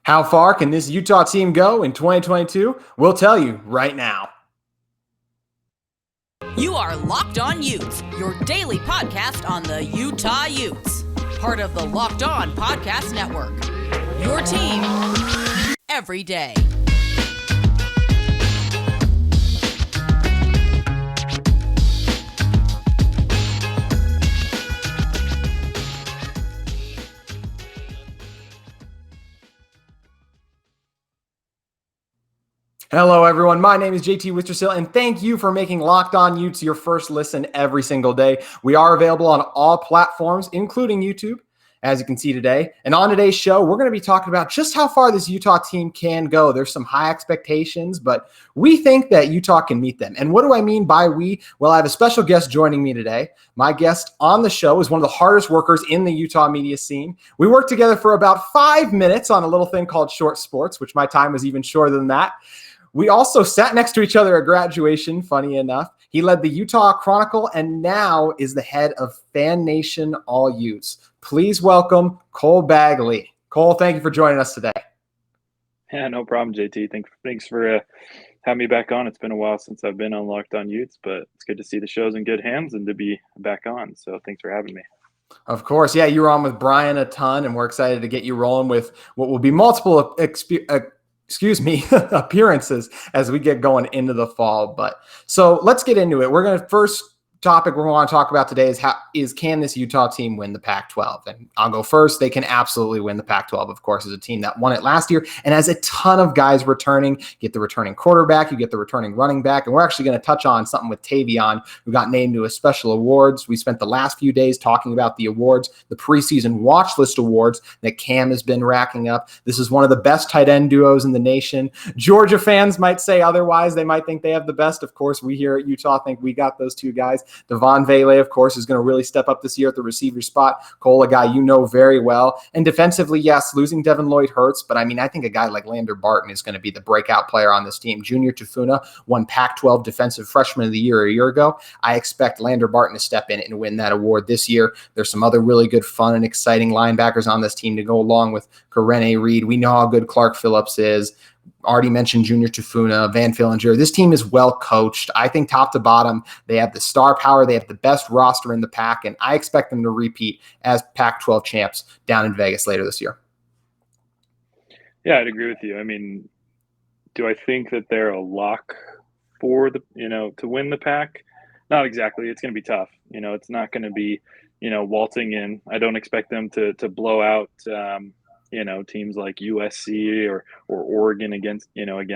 How far can this Utah team go in 2022? We'll tell you right now. You are Locked On Utes, your daily podcast on the Utah Utes. Part of the Locked On Podcast Network. Your team every day. Hello, everyone. My name is JT Wistrcill, and thank you for making Locked On Utes your first listen every single day. We are available on all platforms, including YouTube, as you can see today. And on today's show, we're going to be talking about just how far this Utah team can go. There's some high expectations, but we think that Utah can meet them. And what do I mean by we? Well, I have a special guest joining me today. My guest on the show is one of the hardest workers in the Utah media scene. We worked together for about 5 minutes on a little thing called Short Sports, which my time was even shorter than that. We also sat next to each other at graduation, funny enough. He led the Utah Chronicle and now is the head of FanNation AllUtes. Please welcome Cole Bagley. Cole, thank you for joining us today. Yeah, no problem, JT. Thanks for having me back on. It's been a while since I've been on Locked On Utes, but it's good to see the show's in good hands and to be back on. So thanks for having me. Of course. Yeah, you were on with Brian a ton, and we're excited to get you rolling with what will be multiple appearances as we get going into the fall. But so let's get into it. We're going to first topic we're going to talk about today is can this Utah team win the Pac-12? And I'll go first. They can absolutely win the Pac-12, of course, as a team that won it last year and has a ton of guys returning. Get the returning quarterback, you get the returning running back, and we're actually going to touch on something with Tavion, who got named to a special awards. We spent the last few days talking about the awards, the preseason watch list awards that Cam has been racking up. This is one of the best tight end duos in the nation. Georgia fans might say otherwise. They might think they have the best. Of course, we here at Utah think we got those two guys. Devon Bagley, of course, is going to really step up this year at the receiver spot. Cole, a guy you know very well. And defensively, yes, losing Devin Lloyd hurts, but I think a guy like Lander Barton is going to be the breakout player on this team. Junior Tafuna won Pac-12 Defensive Freshman of the Year a year ago. I expect Lander Barton to step in and win that award this year. There's some other really good, fun, and exciting linebackers on this team to go along with Karene Reed. We know how good Clark Phillips is. Already mentioned Junior Tafuna, Van Fillinger. This team is well coached. I think top to bottom, they have the star power. They have the best roster in the pack, and I expect them to repeat as Pac-12 champs down in Vegas later this year. Yeah, I'd agree with you. I mean, do I think that they're a lock for the, to win the Pac? Not exactly. It's going to be tough. It's not going to be, waltzing in. I don't expect them to blow out, teams like USC or Oregon again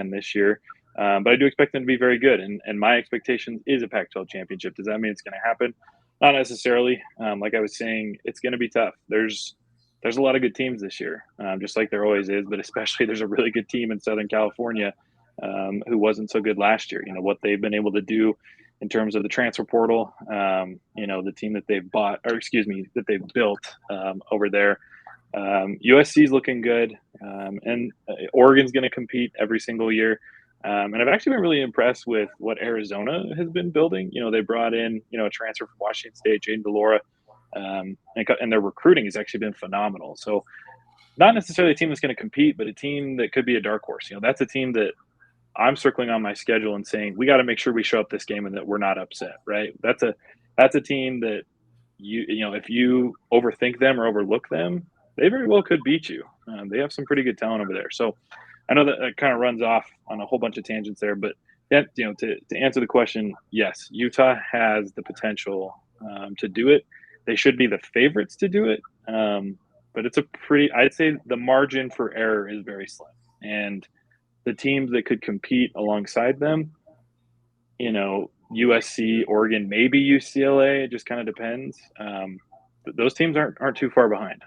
this year. But I do expect them to be very good. And my expectation is a Pac-12 championship. Does that mean it's going to happen? Not necessarily. Like I was saying, it's going to be tough. There's a lot of good teams this year, just like there always is. But especially there's a really good team in Southern California who wasn't so good last year. What they've been able to do in terms of the transfer portal, the team that they've that they've built over there. USC is looking good, and Oregon's going to compete every single year. And I've actually been really impressed with what Arizona has been building. They brought in, a transfer from Washington State, Jaden DeLora, and their recruiting has actually been phenomenal. So not necessarily a team that's going to compete, but a team that could be a dark horse. That's a team that I'm circling on my schedule and saying, we got to make sure we show up this game and that we're not upset, right? That's a team that if you overthink them or overlook them, they very well could beat you. They have some pretty good talent over there. So I know that kind of runs off on a whole bunch of tangents there, but to answer the question, yes, Utah has the potential to do it. They should be the favorites to do it. But I'd say the margin for error is very slim. And the teams that could compete alongside them, USC, Oregon, maybe UCLA, it just kind of depends. Those teams aren't too far behind.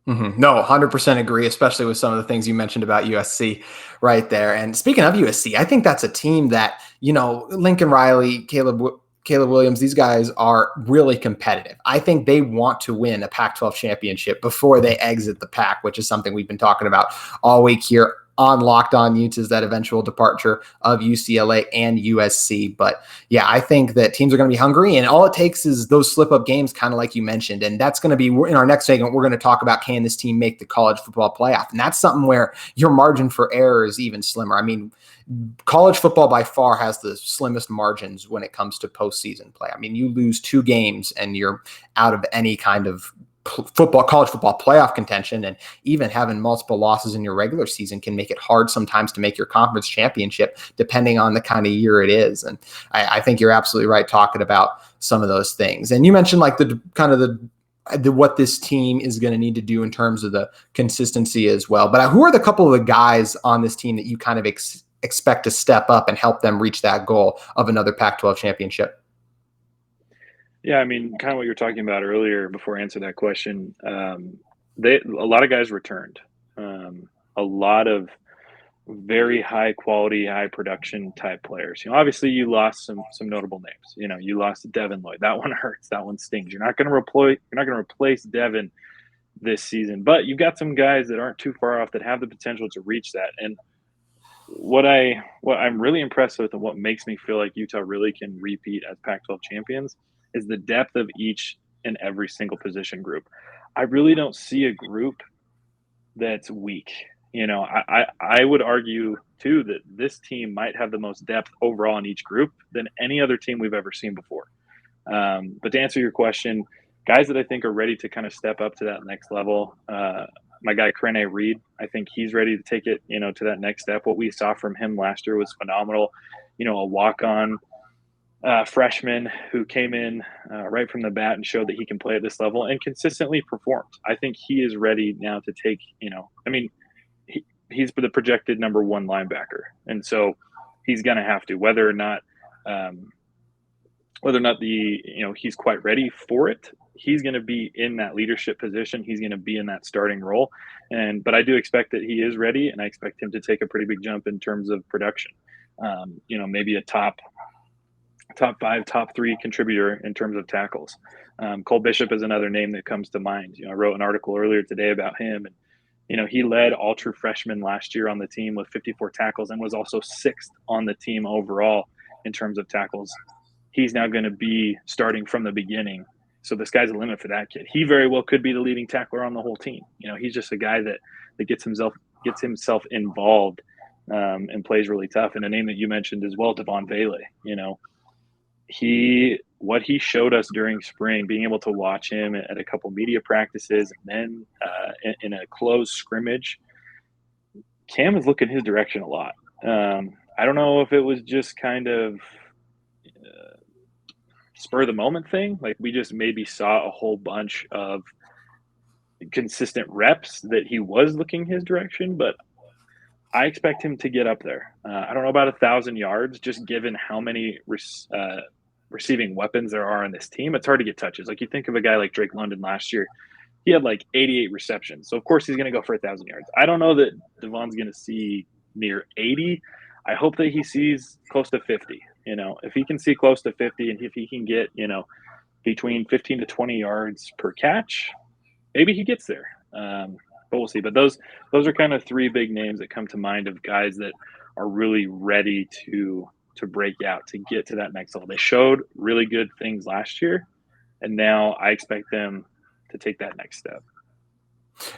Mm-hmm. No, 100% agree, especially with some of the things you mentioned about USC right there. And speaking of USC, I think that's a team that, Lincoln Riley, Caleb Williams, these guys are really competitive. I think they want to win a Pac-12 championship before they exit the Pac, which is something we've been talking about all week here on Locked On Utes is that eventual departure of UCLA and USC. But yeah, I think that teams are going to be hungry, and all it takes is those slip-up games, kind of like you mentioned. And that's going to be, in our next segment, we're going to talk about, can this team make the college football playoff? And that's something where your margin for error is even slimmer. I mean, college football by far has the slimmest margins when it comes to postseason play. I mean, you lose 2 games and you're out of any kind of college football playoff contention, and even having multiple losses in your regular season can make it hard sometimes to make your conference championship, depending on the kind of year it is. And I think you're absolutely right talking about some of those things. And you mentioned like the kind of the what this team is going to need to do in terms of the consistency as well. But who are the couple of the guys on this team that you kind of expect to step up and help them reach that goal of another Pac-12 championship? Yeah, I mean, kind of what you were talking about earlier before I answer that question. A lot of guys returned. A lot of very high quality, high production type players. Obviously you lost some notable names. You lost Devin Lloyd. That one hurts. That one stings. You're not going to replace Devin this season, but you've got some guys that aren't too far off that have the potential to reach that. And what I'm really impressed with, and what makes me feel like Utah really can repeat as Pac-12 champions, is the depth of each and every single position group. I really don't see a group that's weak. I would argue too that this team might have the most depth overall in each group than any other team we've ever seen before. But to answer your question, guys that I think are ready to kind of step up to that next level, my guy Crene Reed, I think he's ready to take it, to that next step. What we saw from him last year was phenomenal. A walk-on freshman who came in right from the bat and showed that he can play at this level and consistently performed. I think he is ready now to take, he's the projected number 1 linebacker. And so he's going to have to, whether or not he's quite ready for it, he's going to be in that leadership position. He's going to be in that starting role. But I do expect that he is ready, and I expect him to take a pretty big jump in terms of production. Maybe a top 5, top 3 contributor in terms of tackles. Cole Bishop is another name that comes to mind. I wrote an article earlier today about him, and he led all true freshmen last year on the team with 54 tackles and was also 6th on the team overall in terms of tackles. He's now going to be starting from the beginning. So the sky's the limit for that kid. He very well could be the leading tackler on the whole team. He's just a guy that gets himself involved and plays really tough. And a name that you mentioned as well, Devon Bagley. What he showed us during spring, being able to watch him at a couple media practices and then in a closed scrimmage, Cam is looking his direction a lot. I don't know if it was just kind of spur of the moment thing. Like, we just maybe saw a whole bunch of consistent reps that he was looking his direction, but I expect him to get up there. I don't know about 1,000 yards, just given how many receiving weapons there are on this team. It's hard to get touches. Like, you think of a guy like Drake London last year, he had like 88 receptions. So of course he's going to go for 1,000 yards. I don't know that Devon's going to see near 80. I hope that he sees close to 50. If he can see close to 50, and if he can get, between 15 to 20 yards per catch, maybe he gets there. But we'll see. But those are kind of 3 big names that come to mind of guys that are really ready to break out, to get to that next level. They showed really good things last year, and now I expect them to take that next step.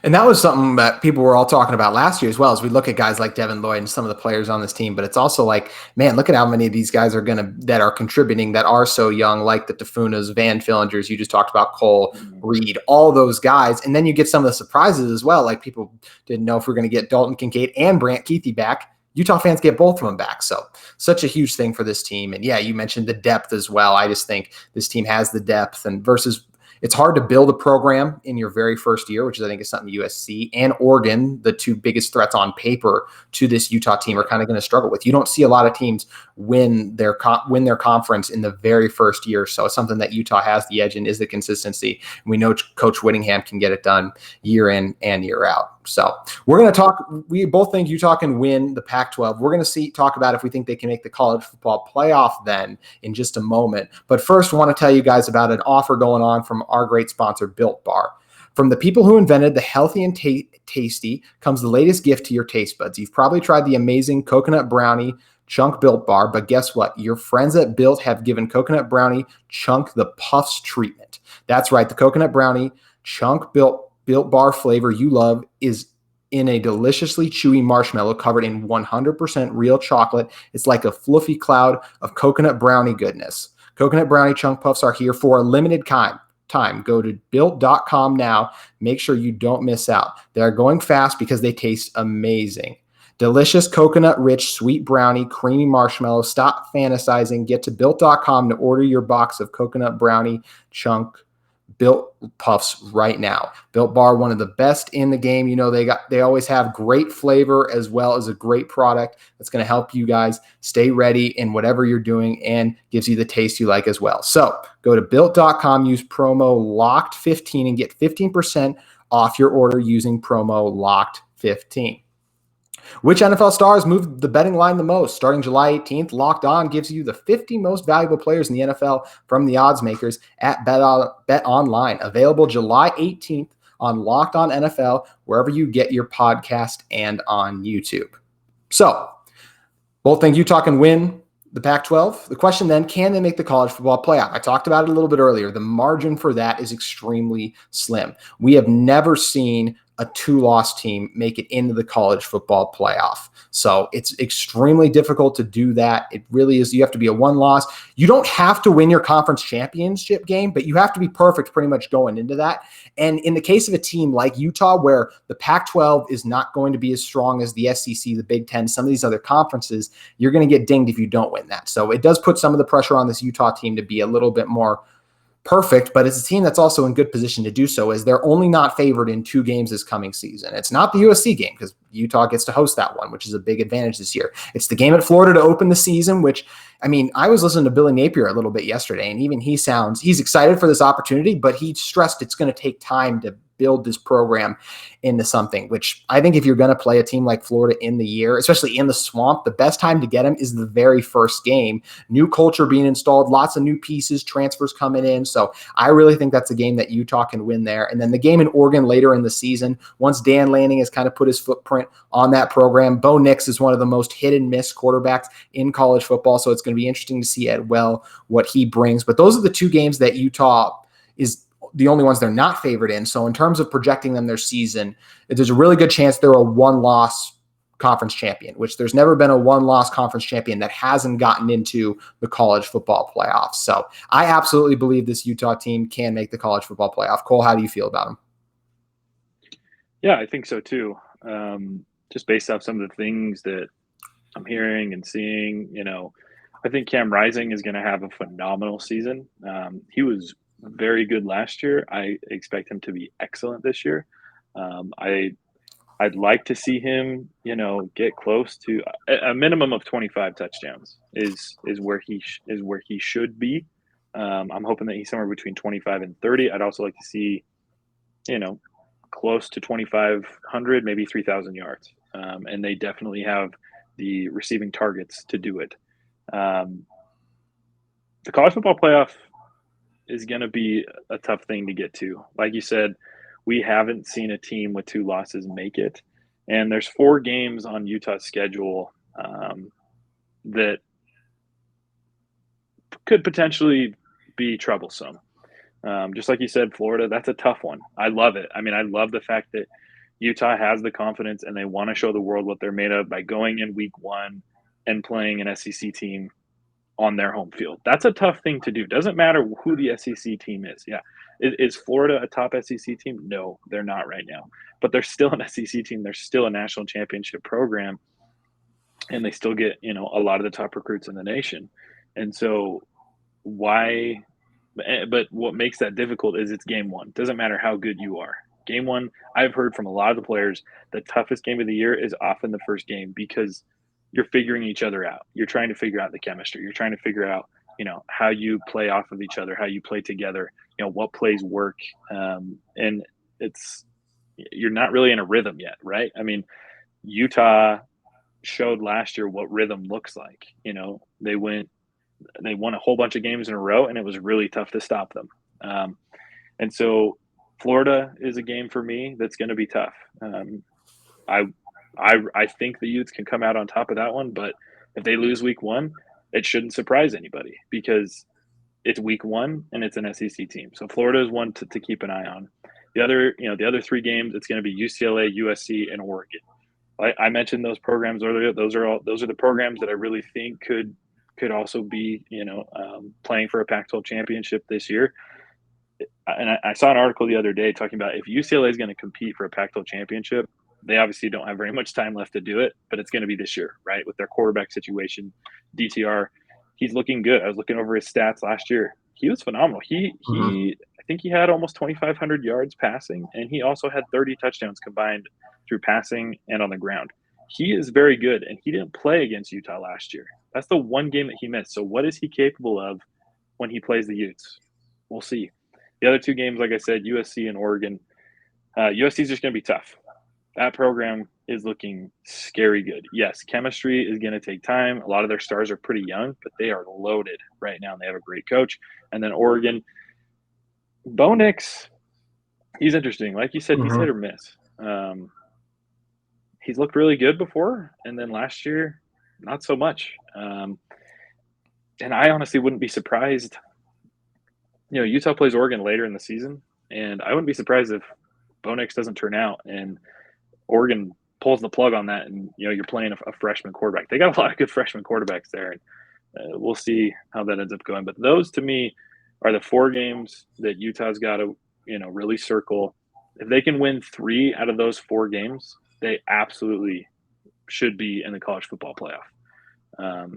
And that was something that people were all talking about last year as well, as we look at guys like Devin Lloyd and some of the players on this team. But it's also like, man, look at how many of these guys that are contributing, that are so young, like the Tafunas, Van Fillingers, you just talked about, Cole, Reed, all those guys. And then you get some of the surprises as well. Like, people didn't know if we're going to get Dalton Kincaid and Brant Keithy back. Utah fans get both of them back. So such a huge thing for this team. And yeah, you mentioned the depth as well. I just think this team has the depth, and versus it's hard to build a program in your very first year, which I think is something USC and Oregon, the 2 biggest threats on paper to this Utah team, are kind of going to struggle with. You don't see a lot of teams win their conference in the very first year. So it's something that Utah has the edge in, is the consistency. And we know Coach Whittingham can get it done year in and year out. So we're going to talk. We both think Utah can win the Pac-12. We're going to talk about if we think they can make the college football playoff then in just a moment. But first, I want to tell you guys about an offer going on from our great sponsor, Built Bar. From the people who invented the healthy and tasty comes the latest gift to your taste buds. You've probably tried the amazing coconut brownie chunk Built bar, but guess what? Your friends at Built have given coconut brownie chunk the puffs treatment. That's right. The coconut brownie chunk Built bar flavor you love is in a deliciously chewy marshmallow covered in 100% real chocolate. It's like a fluffy cloud of coconut brownie goodness. Coconut brownie chunk puffs are here for a limited time. Go to built.com now. Make sure you don't miss out. They're going fast because they taste amazing. Delicious coconut-rich sweet brownie, creamy marshmallow. Stop fantasizing. Get to built.com to order your box of coconut brownie chunk Built Puffs right now. Built Bar, one of the best in the game. You know, they always have great flavor as well as a great product that's going to help you guys stay ready in whatever you're doing and gives you the taste you like as well. So go to built.com, use promo LOCKED15 and get 15% off your order using promo LOCKED15. Which NFL stars moved the betting line the most? Starting July 18th, Locked On gives you the 50 most valuable players in the NFL from the odds makers at Bet Online. Available July 18th on Locked On NFL, wherever you get your podcast and on YouTube. So, both think Utah can win the Pac-12. The question then, can they make the college football playoff? I talked about it a little bit earlier. The margin for that is extremely slim. We have never seen a 2-loss team make it into the college football playoff. So it's extremely difficult to do that. It really is. You have to be a 1-loss. You don't have to win your conference championship game, but you have to be perfect pretty much going into that. And in the case of a team like Utah, where the Pac-12 is not going to be as strong as the SEC, the Big Ten, some of these other conferences, you're going to get dinged if you don't win that. So it does put some of the pressure on this Utah team to be a little bit more perfect, but it's a team that's also in good position to do so, as they're only not favored in 2 games this coming season. It's not the USC game because Utah gets to host that one, which is a big advantage this year. It's the game at Florida to open the season, which, I mean, I was listening to Billy Napier a little bit yesterday, and even he's excited for this opportunity, but he stressed it's going to take time to build this program into something, which I think if you're going to play a team like Florida in the year, especially in the swamp, the best time to get them is the very first game. New culture being installed, lots of new pieces, transfers coming in. So I really think that's a game that Utah can win there. And then the game in Oregon later in the season, once Dan Lanning has kind of put his footprint on that program. Bo Nix is one of the most hit and miss quarterbacks in college football. So it's going to be interesting to see what he brings. But those are the 2 games that Utah is the only ones they're not favored in. So in terms of projecting them their season, there's a really good chance they're a 1-loss conference champion, which there's never been a 1-loss conference champion that hasn't gotten into the college football playoffs. So I absolutely believe this Utah team can make the college football playoff. Cole, how do you feel about them? Yeah, I think so too. Just based off some of the things that I'm hearing and seeing, you know, I think Cam Rising is going to have a phenomenal season. He was very good last year. I expect him to be excellent this year. I'd like to see him, you know, get close to a minimum of 25 touchdowns is where he should be. I'm hoping that he's somewhere between 25 and 30. I'd also like to see, you know, close to 2,500, maybe 3,000 yards. And they definitely have the receiving targets to do it. The college football playoff is going to be a tough thing to get to. Like you said, we haven't seen a team with 2 losses make it. And there's 4 games on Utah's schedule that could potentially be troublesome. Just like you said, Florida, that's a tough one. I love it. I mean, I love the fact that Utah has the confidence and they want to show the world what they're made of by going in week 1 and playing an SEC team on their home field. That's a tough thing to do. Doesn't matter who the SEC team is. Yeah. Is Florida a top SEC team? No, they're not right now. But they're still an SEC team. They're still a national championship program. And they still get, you know, a lot of the top recruits in the nation. And so but what makes that difficult is it's game 1. Doesn't matter how good you are. Game 1, I've heard from a lot of the players, the toughest game of the year is often the first game because you're figuring each other out. You're trying to figure out the chemistry. You're trying to figure out, you know, how you play off of each other, how you play together, you know, what plays work. And you're not really in a rhythm yet, right? I mean, Utah showed last year what rhythm looks like. You know, they won a whole bunch of games in a row and it was really tough to stop them. And so Florida is a game for me that's going to be tough. I think the Utes can come out on top of that one, but if they lose week one, it shouldn't surprise anybody because it's week one and it's an SEC team. So Florida is one to keep an eye on. The other three games, it's going to be UCLA, USC, and Oregon. I mentioned those programs earlier. Those are the programs that I really think could also be playing for a Pac-12 championship this year. And I saw an article the other day talking about if UCLA is going to compete for a Pac-12 championship, they obviously don't have very much time left to do it, but it's going to be this year, right? With their quarterback situation, DTR, he's looking good. I was looking over his stats last year. He was phenomenal. I think he had almost 2,500 yards passing, and he also had 30 touchdowns combined through passing and on the ground. He is very good, and he didn't play against Utah last year. That's the one game that he missed. So what is he capable of when he plays the Utes? We'll see. The other two games, like I said, USC and Oregon, USC is just going to be tough. That program is looking scary good. Yes, chemistry is going to take time. A lot of their stars are pretty young, but they are loaded right now, and they have a great coach. And then Oregon, Bo Nix, he's interesting. Like you said, he's hit or miss. He's looked really good before, and then last year, not so much. And I honestly wouldn't be surprised. Utah plays Oregon later in the season, and I wouldn't be surprised if Bo Nix doesn't turn out and Oregon pulls the plug on that, and you're playing a freshman quarterback. They got a lot of good freshman quarterbacks there, and we'll see how that ends up going. But those, to me, are the four games that Utah's got to really circle. If they can win 3 out of those 4 games, they absolutely should be in the college football playoff.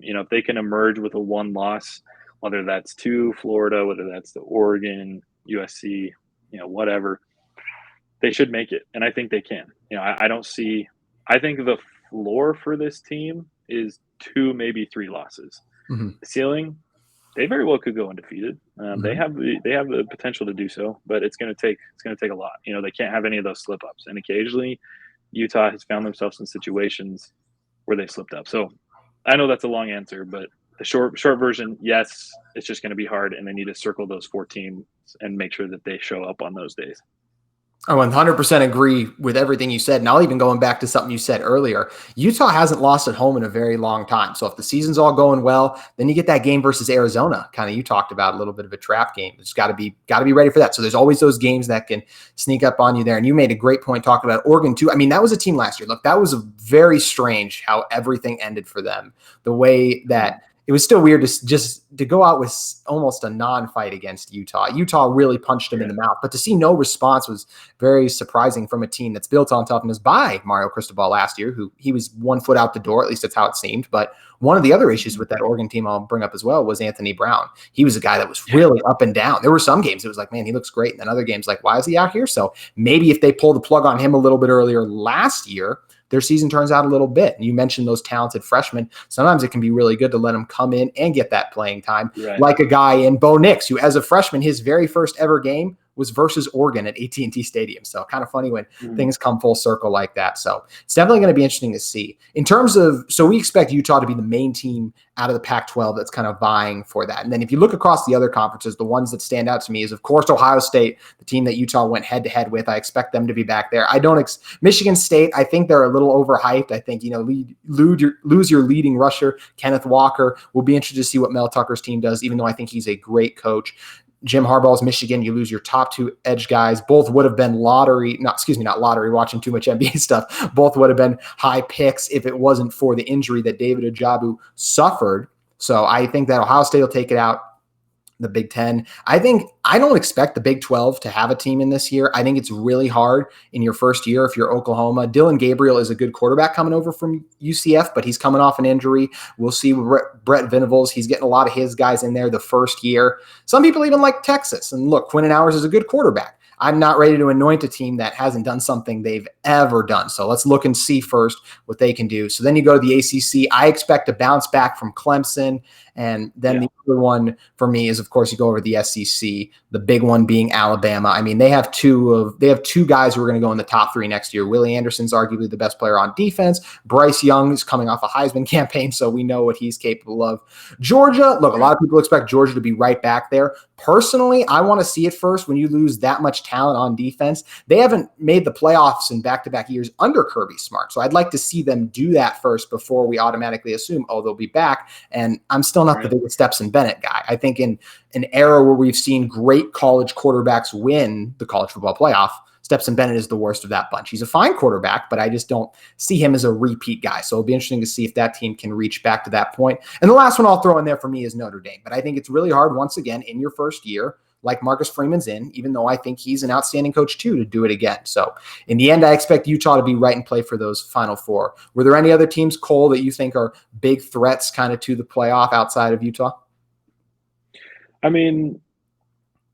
If they can emerge with a 1 loss, whether that's to Florida, whether that's to Oregon, USC, whatever, they should make it. And I think they can. I think the floor for this team is 2, maybe 3 losses. The ceiling, they very well could go undefeated. They have the potential to do so, but it's going to take a lot. They can't have any of those slip ups. And occasionally Utah has found themselves in situations where they slipped up. So I know that's a long answer, but the short version, yes, it's just going to be hard, and they need to circle those 4 teams and make sure that they show up on those days. I 100% agree with everything you said. And I'll even going back to something you said earlier. Utah hasn't lost at home in a very long time. So if the season's all going well, then you get that game versus Arizona. Kind of you talked about a little bit of a trap game. It's got to be ready for that. So there's always those games that can sneak up on you there. And you made a great point talking about Oregon too. I mean, that was a team last year. Look, that was very strange how everything ended for them. The way that it was still weird to go out with almost a non-fight against Utah. Utah really punched him in the mouth, but to see no response was very surprising from a team that's built on toughness by Mario Cristobal last year, who he was 1 foot out the door, at least that's how it seemed. But one of the other issues with that Oregon team I'll bring up as well was Anthony Brown. He was a guy that was really up and down. There were some games it was like, man, he looks great. And then other games like, why is he out here? So maybe if they pull the plug on him a little bit earlier last year, their season turns out a little bit. And you mentioned those talented freshmen. Sometimes it can be really good to let them come in and get that playing time. Right. Like a guy in Bo Nix, who as a freshman, his very first ever game was versus Oregon at AT&T Stadium. So kind of funny when things come full circle like that. So it's definitely going to be interesting to see. In terms of, so we expect Utah to be the main team out of the Pac-12 that's kind of vying for that. And then if you look across the other conferences, the ones that stand out to me is, of course, Ohio State, the team that Utah went head-to-head with. I expect them to be back there. Michigan State, I think they're a little overhyped. I think, lose your leading rusher, Kenneth Walker. We'll be interested to see what Mel Tucker's team does, even though I think he's a great coach. Jim Harbaugh's Michigan, you lose your top 2 edge guys. Both would have been not lottery, watching too much NBA stuff. Both would have been high picks if it wasn't for the injury that David Ajabu suffered. So I think that Ohio State will take it out. The Big Ten. I don't expect the Big 12 to have a team in this year. I think it's really hard in your first year if you're Oklahoma. Dylan Gabriel is a good quarterback coming over from UCF, but he's coming off an injury. We'll see Brett Venables. He's getting a lot of his guys in there the first year. Some people even like Texas. And look, Quentin Owers is a good quarterback. I'm not ready to anoint a team that hasn't done something they've ever done. So let's look and see first what they can do. So then you go to the ACC. I expect to bounce back from Clemson. And then the other one for me is, of course, you go over the SEC, the big one being Alabama. I mean, they have two guys who are going to go in the top 3 next year. Willie Anderson's arguably the best player on defense. Bryce Young is coming off a Heisman campaign, so we know what he's capable of. Georgia, look, a lot of people expect Georgia to be right back there. Personally, I want to see it first when you lose that much talent on defense. They haven't made the playoffs in back-to-back years under Kirby Smart. So I'd like to see them do that first before we automatically assume, oh, they'll be back. And I'm still not the biggest Stetson Bennett guy. I think in an era where we've seen great college quarterbacks win the college football playoff, Stetson Bennett is the worst of that bunch. He's a fine quarterback, but I just don't see him as a repeat guy. So it'll be interesting to see if that team can reach back to that point. And the last one I'll throw in there for me is Notre Dame. But I think it's really hard, once again, in your first year, like Marcus Freeman's in, even though I think he's an outstanding coach too, to do it again. So in the end, I expect Utah to be right in play for those Final Four. Were there any other teams, Cole, that you think are big threats kind of to the playoff outside of Utah? I mean,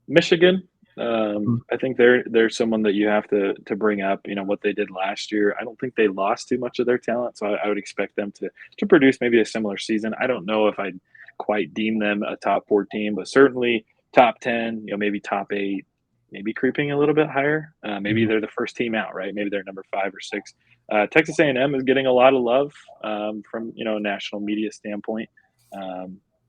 Michigan. I think they're someone that you have to bring up, what they did last year. I don't think they lost too much of their talent, so I would expect them to produce maybe a similar season. I don't know if I'd quite deem them a top 4 team, but certainly top 10, maybe top 8, maybe creeping a little bit higher. Maybe they're the first team out, right? Maybe they're number 5 or 6. Texas A&M is getting a lot of love from a national media standpoint.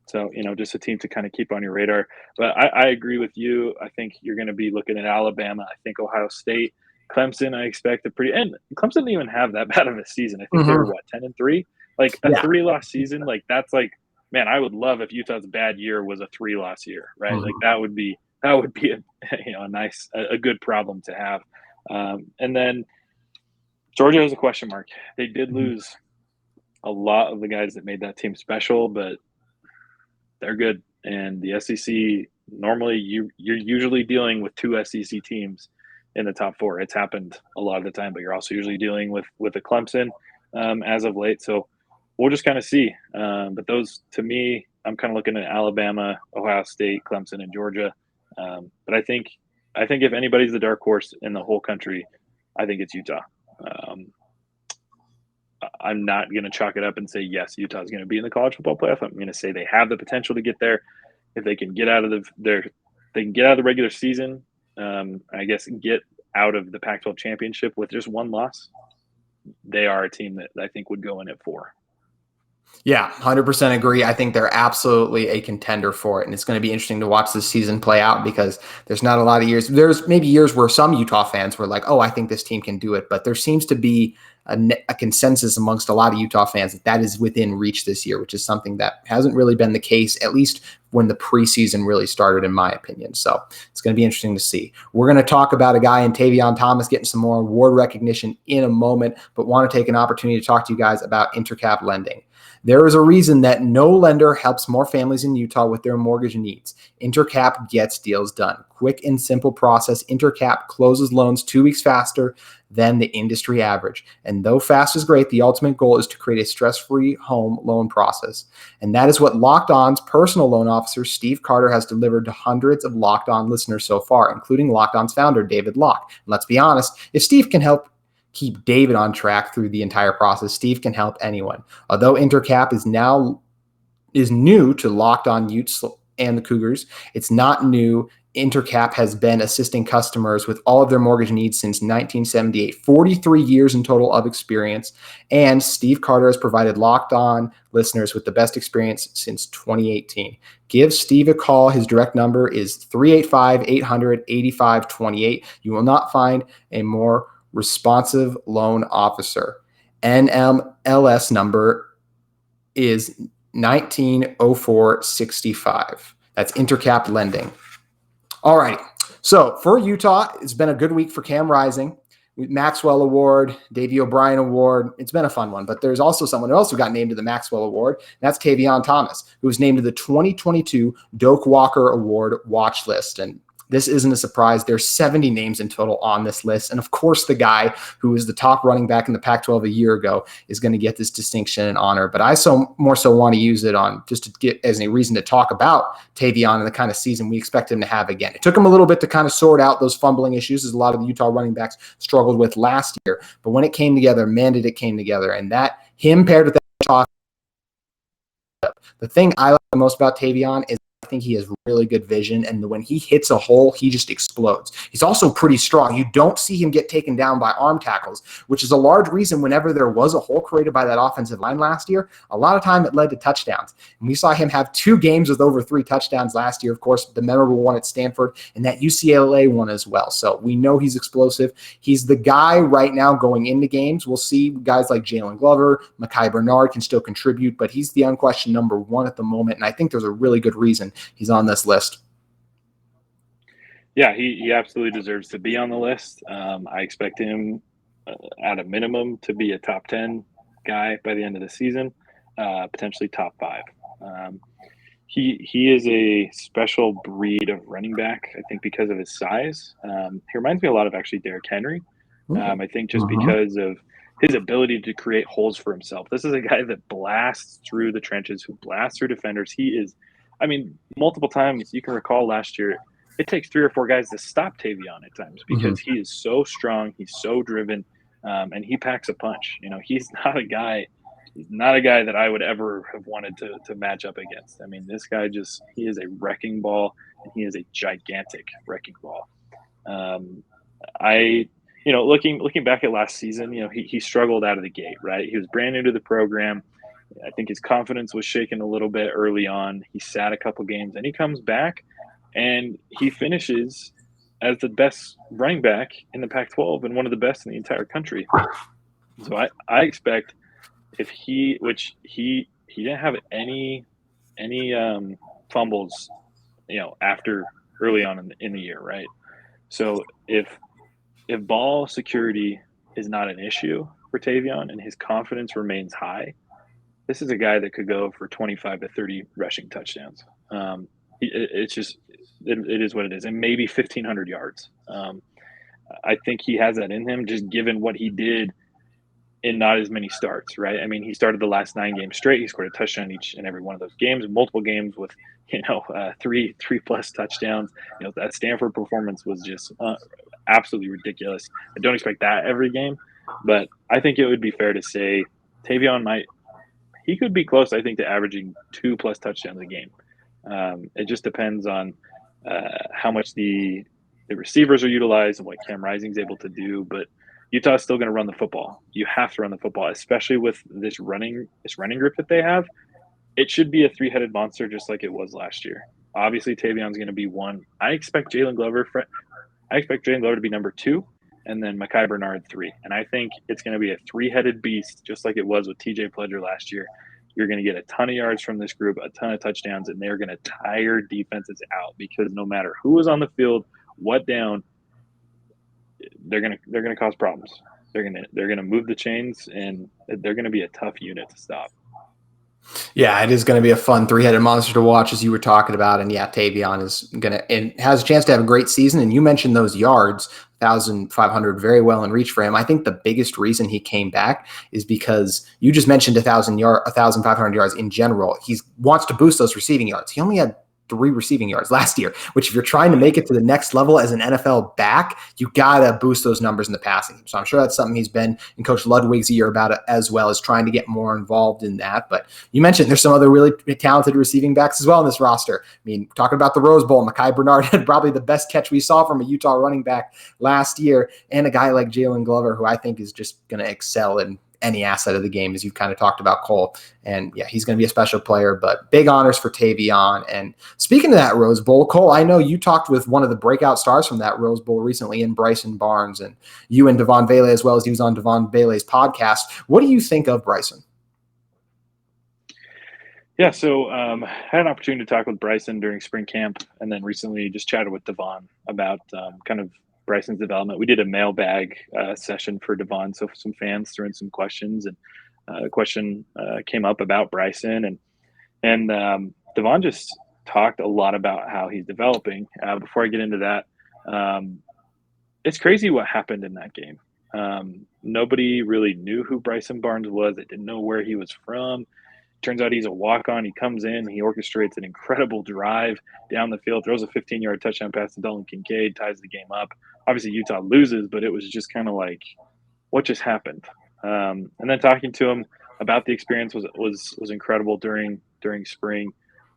So, just a team to kind of keep on your radar. But I agree with you. I think you're going to be looking at Alabama. I think Ohio State, Clemson, I expect and Clemson didn't even have that bad of a season. I think they were 10-3? Like a 3-loss season. Like that's like, man, I would love if Utah's bad year was a 3-loss year, right? Like that would be a good problem to have. And then Georgia is a question mark. They did lose a lot of the guys that made that team special, but they're good. And the SEC, normally you're usually dealing with 2 SEC teams in the top 4. It's happened a lot of the time, but you're also usually dealing with a Clemson as of late. So we'll just kind of see. But those, to me, I'm kind of looking at Alabama, Ohio State, Clemson, and Georgia. But I think if anybody's the dark horse in the whole country, I think it's Utah. I'm not going to chalk it up and say, yes, Utah's going to be in the college football playoff. I'm going to say they have the potential to get there. If they can get out of the regular season, I guess get out of the Pac-12 championship with just 1 loss, they are a team that I think would go in at 4. Yeah, 100% agree. I think they're absolutely a contender for it. And it's going to be interesting to watch this season play out because there's not a lot of years. There's maybe years where some Utah fans were like, oh, I think this team can do it. But there seems to be a consensus amongst a lot of Utah fans that is within reach this year, which is something that hasn't really been the case, at least when the preseason really started, in my opinion. So it's going to be interesting to see. We're going to talk about a guy in Tavion Thomas getting some more award recognition in a moment, but want to take an opportunity to talk to you guys about Intercap lending. There is a reason that no lender helps more families in Utah with their mortgage needs. Intercap gets deals done. Quick and simple process. Intercap closes loans 2 weeks faster than the industry average. And though fast is great, the ultimate goal is to create a stress-free home loan process. And that is what Locked On's personal loan officer, Steve Carter, has delivered to hundreds of Locked On listeners so far, including Locked On's founder, David Locke. And let's be honest, if Steve can help keep David on track through the entire process, Steve can help anyone. Although Intercap is new to Locked On Utes and the Cougars, it's not new. Intercap has been assisting customers with all of their mortgage needs since 1978, 43 years in total of experience. And Steve Carter has provided Locked On listeners with the best experience since 2018. Give Steve a call. His direct number is 385-800-8528. You will not find a more responsive loan officer. NMLS number is 190465. That's Intercap Lending. All right. So for Utah, it's been a good week for Cam Rising. Maxwell Award, Davey O'Brien Award. It's been a fun one, but there's also someone else who got named to the Maxwell Award, and that's Tavion Thomas, who was named to the 2022 Doak Walker Award watch list. And this isn't a surprise. There's 70 names in total on this list. And of course, the guy who was the top running back in the Pac-12 a year ago is going to get this distinction and honor. But I more so want to use it on just to get as a reason to talk about Tavion and the kind of season we expect him to have again. It took him a little bit to kind of sort out those fumbling issues as a lot of the Utah running backs struggled with last year. But when it came together, man, did it came together. And that him paired with that talk. The thing I like the most about Tavion is think he has really good vision, and when he hits a hole, he just explodes. He's also pretty strong. You don't see him get taken down by arm tackles, which is a large reason whenever there was a hole created by that offensive line last year, a lot of time it led to touchdowns. And we saw him have 2 games with over 3 touchdowns last year, of course, the memorable one at Stanford and that UCLA one as well. So we know he's explosive. He's the guy right now going into games. We'll see guys like Jalen Glover, Mekhi Bernard can still contribute, but he's the unquestioned number 1 at the moment, and I think there's a really good reason he's on this list. Yeah, he absolutely deserves to be on the list. I expect him at a minimum to be a top 10 guy by the end of the season, potentially top 5. He is a special breed of running back, I think, because of his size. He reminds me a lot of actually Derrick Henry. I think just because of his ability to create holes for himself. This is a guy that blasts through the trenches, who blasts through defenders. He is, I mean, multiple times you can recall last year, it takes 3 or 4 guys to stop Tavion at times because he is so strong, he's so driven, and he packs a punch. You know, he's not a guy that I would ever have wanted to match up against. I mean, this guy he is a wrecking ball, and he is a gigantic wrecking ball. Looking back at last season, he struggled out of the gate, right? He was brand new to the program. I think his confidence was shaken a little bit early on. He sat a couple games, and he comes back, and he finishes as the best running back in the Pac-12 and one of the best in the entire country. So I expect if he didn't have any fumbles, after early on in the year, right? So if ball security is not an issue for Tavion and his confidence remains high, this is a guy that could go for 25 to 30 rushing touchdowns. It is what it is, and maybe 1,500 yards. I think he has that in him, just given what he did in not as many starts, right? I mean, he started the last 9 games straight. He scored a touchdown each and every one of those games, multiple games with, 3+ touchdowns. That Stanford performance was just absolutely ridiculous. I don't expect that every game, but I think it would be fair to say Tavion he could be close, I think, to averaging 2+ touchdowns a game. It just depends on how much the receivers are utilized and what Cam Rising's able to do, but Utah's still going to run the football. You have to run the football, especially with this running group that they have. It should be a 3-headed monster, just like it was last year. Obviously, Tavion's going to be 1. I expect Jalen Glover to be number 2, and then Mekhi Bernard 3. And I think it's going to be a 3-headed beast, just like it was with TJ Pledger last year. You're going to get a ton of yards from this group, a ton of touchdowns, and they're going to tire defenses out because no matter who is on the field, what down, they're going to cause problems. They're going to move the chains, and they're going to be a tough unit to stop. Yeah, it is going to be a fun 3-headed monster to watch, as you were talking about. And yeah, Tavion has a chance to have a great season. And you mentioned those yards, 1,500, very well in reach for him. I think the biggest reason he came back is because you just mentioned 1,500 yards in general. He wants to boost those receiving yards. He only had 3 receiving yards last year, which if you're trying to make it to the next level as an NFL back, you got to boost those numbers in the passing. So I'm sure that's something he's been in Coach Ludwig's ear about it, as well as trying to get more involved in that. But you mentioned there's some other really talented receiving backs as well in this roster. I mean, talking about the Rose Bowl, Mekhi Bernard had probably the best catch we saw from a Utah running back last year, and a guy like Jalen Glover, who I think is just going to excel in any asset of the game, as you've kind of talked about, Cole. And yeah, he's going to be a special player, but big honors for Tavion. And speaking of that Rose Bowl, Cole, I know you talked with one of the breakout stars from that Rose Bowl recently in Bryson Barnes, and you and Devon Bailey, as well as he was on Devon Bailey's podcast. What do you think of Bryson? Yeah, so I had an opportunity to talk with Bryson during spring camp, and then recently just chatted with Devon about kind of Bryson's development. We did a mailbag session for Devon, so some fans threw in some questions, and a question came up about Bryson, and Devon just talked a lot about how he's developing. Before I get into that, it's crazy what happened in that game. Nobody really knew who Bryson Barnes was. They didn't know where he was from. Turns out he's a walk-on. He comes in, he orchestrates an incredible drive down the field, throws a 15-yard touchdown pass to Dalton Kincaid, ties the game up. Obviously, Utah loses, but it was just kind of like, what just happened? And then talking to him about the experience was incredible during spring.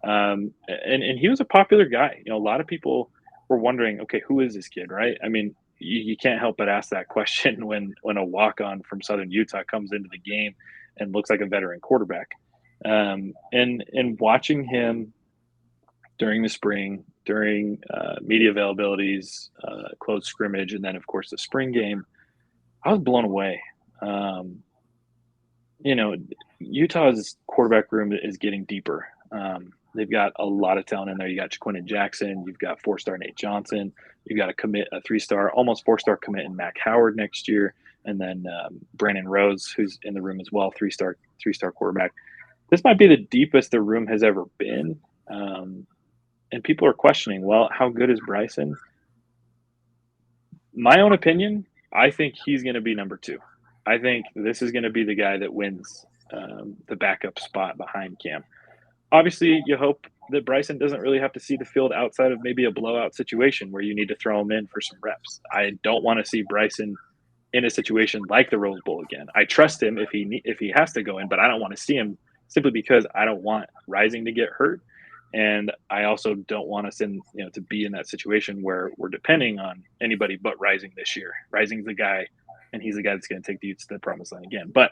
And he was a popular guy. A lot of people were wondering, okay, who is this kid, right? I mean, you can't help but ask that question when a walk-on from Southern Utah comes into the game and looks like a veteran quarterback. And watching him during the spring, during media availabilities, closed scrimmage, and then of course the spring game, I was blown away. Utah's quarterback room is getting deeper. They've got a lot of talent in there. You got Jaquindon Jackson. You've got 4-star Nate Johnson. You've got a 3-star, almost 4-star commit in Mac Howard next year. And then Brandon Rose, who's in the room as well, 3-star quarterback. This might be the deepest the room has ever been. And people are questioning, well, how good is Bryson? My own opinion, I think he's going to be number 2. I think this is going to be the guy that wins the backup spot behind Cam. Obviously, you hope that Bryson doesn't really have to see the field outside of maybe a blowout situation where you need to throw him in for some reps. I don't want to see Bryson in a situation like the Rose Bowl again. I trust him if he has to go in, but I don't want to see him simply because I don't want Rising to get hurt. And I also don't want us to be in that situation where we're depending on anybody but Rising this year. Rising's the guy, and he's the guy that's going to take the Utes to the promised land again. But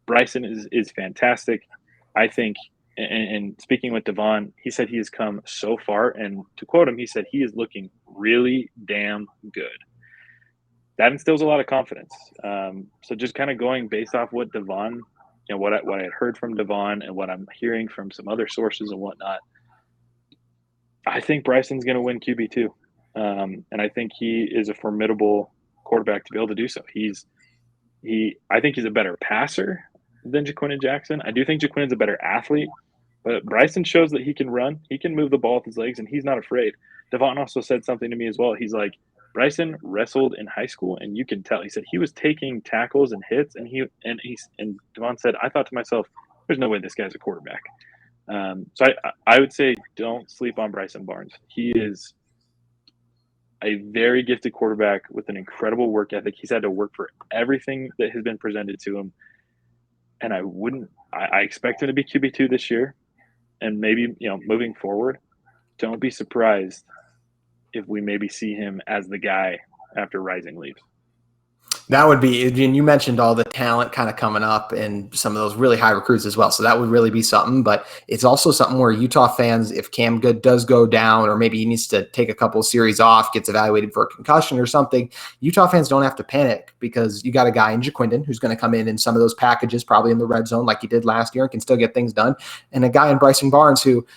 Bryson is fantastic. I think, and speaking with Devon, he said he has come so far. And to quote him, he said he is looking really damn good. That instills a lot of confidence. So just kind of going based off what Devon, what I had heard from Devon and what I'm hearing from some other sources and whatnot, I think Bryson's going to win QB2. And I think he is a formidable quarterback to be able to do so. I think he's a better passer than Jaquindon Jackson. I do think Jaquindon's a better athlete, but Bryson shows that he can run, he can move the ball with his legs, and he's not afraid. Devon also said something to me as well. He's like, Bryson wrestled in high school, and you can tell. He said he was taking tackles and hits, and Devon said, I thought to myself, there's no way this guy's a quarterback. So I would say don't sleep on Bryson Barnes. He is a very gifted quarterback with an incredible work ethic. He's had to work for everything that has been presented to him. And I expect him to be QB2 this year. And maybe, moving forward, don't be surprised if we maybe see him as the guy after Rising leaves. That would be, and you mentioned all the talent kind of coming up and some of those really high recruits as well. So that would really be something, but it's also something where Utah fans, if Cam Good does go down, or maybe he needs to take a couple of series off, gets evaluated for a concussion or something, Utah fans don't have to panic because you got a guy in Jaquindon who's going to come in some of those packages, probably in the red zone like he did last year and can still get things done. And a guy in Bryson Barnes who,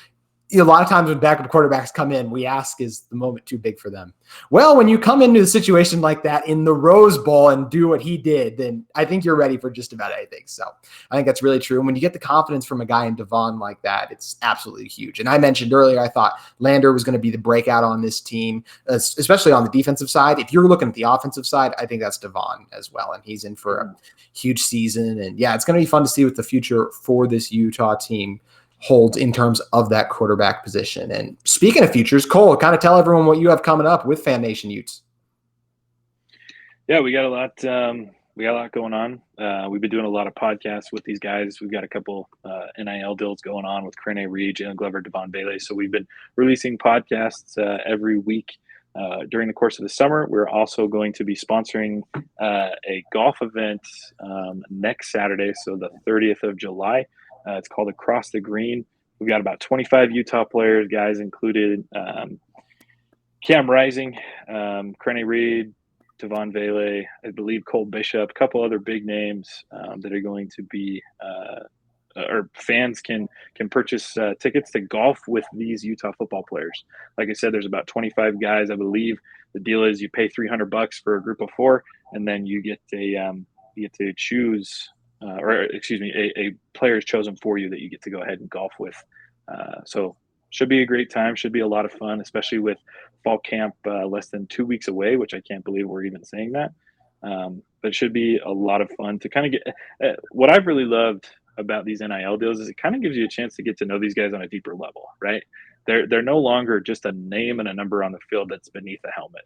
a lot of times when backup quarterbacks come in, we ask, is the moment too big for them? Well, when you come into a situation like that in the Rose Bowl and do what he did, then I think you're ready for just about anything. So I think that's really true. And when you get the confidence from a guy in Devon like that, it's absolutely huge. And I mentioned earlier, I thought Lander was going to be the breakout on this team, especially on the defensive side. If you're looking at the offensive side, I think that's Devon as well. And he's in for a huge season. And yeah, it's going to be fun to see what the future for this Utah team holds in terms of that quarterback position. And speaking of futures, Cole, kind of tell everyone what you have coming up with FanNation Utes. Yeah, we got a lot going on. We've been doing a lot of podcasts with these guys. We've got a couple NIL deals going on with Crane Reed, Jalen Glover, Devon Bagley. So we've been releasing podcasts every week during the course of the summer. We're also going to be sponsoring a golf event next Saturday, so the 30th of July. It's called Across the Green. We've got about 25 Utah players, guys included Cam Rising, Crane Reed, Devon Bailey, I believe Cole Bishop, a couple other big names that are going to be or fans can purchase tickets to golf with these Utah football players. Like I said, there's about 25 guys. I believe the deal is you pay $300 for a group of 4, and then you get to choose. A player is chosen for you that you get to go ahead and golf with. So should be a great time, should be a lot of fun, especially with fall camp less than 2 weeks away, which I can't believe we're even saying that. But it should be a lot of fun to kind of get what I've really loved about these NIL deals is it kind of gives you a chance to get to know these guys on a deeper level, right? They're no longer just a name and a number on the field that's beneath a helmet.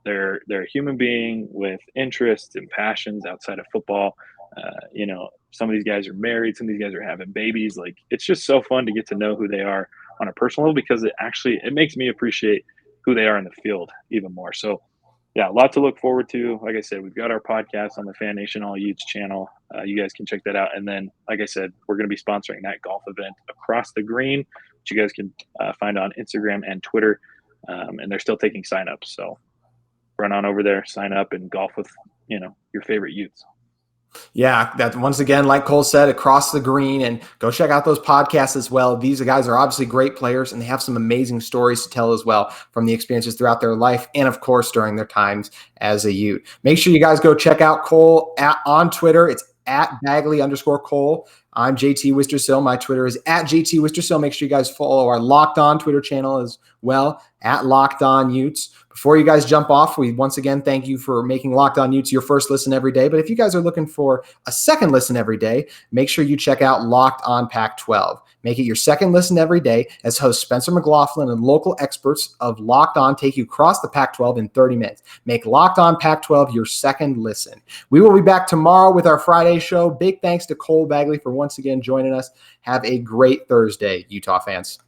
They're a human being with interests and passions outside of football. Some of these guys are married, some of these guys are having babies. Like, it's just so fun to get to know who they are on a personal level, because it makes me appreciate who they are in the field even more. So yeah, a lot to look forward to. Like I said, we've got our podcast on the FanNation AllUtes channel. You guys can check that out. And then, like I said, we're going to be sponsoring that golf event Across the Green, which you guys can find on Instagram and Twitter. And they're still taking signups. So run on over there, sign up, and golf with, your favorite Utes. Yeah, that once again, like Cole said, Across the Green, and go check out those podcasts as well. These guys are obviously great players, and they have some amazing stories to tell as well from the experiences throughout their life and, of course, during their times as a Ute. Make sure you guys go check out Cole on Twitter. It's at Bagley_Cole. I'm JT Wistrcill. My Twitter is at JT Wistrcill. Make sure you guys follow our Locked On Twitter channel as well, at Locked On Utes. Before you guys jump off, we once again thank you for making Locked On Utes your first listen every day. But if you guys are looking for a second listen every day, make sure you check out Locked On Pac-12. Make it your second listen every day as host Spencer McLaughlin and local experts of Locked On take you across the Pac-12 in 30 minutes. Make Locked On Pac-12 your second listen. We will be back tomorrow with our Friday show. Big thanks to Cole Bagley for once again joining us. Have a great Thursday, Utah fans.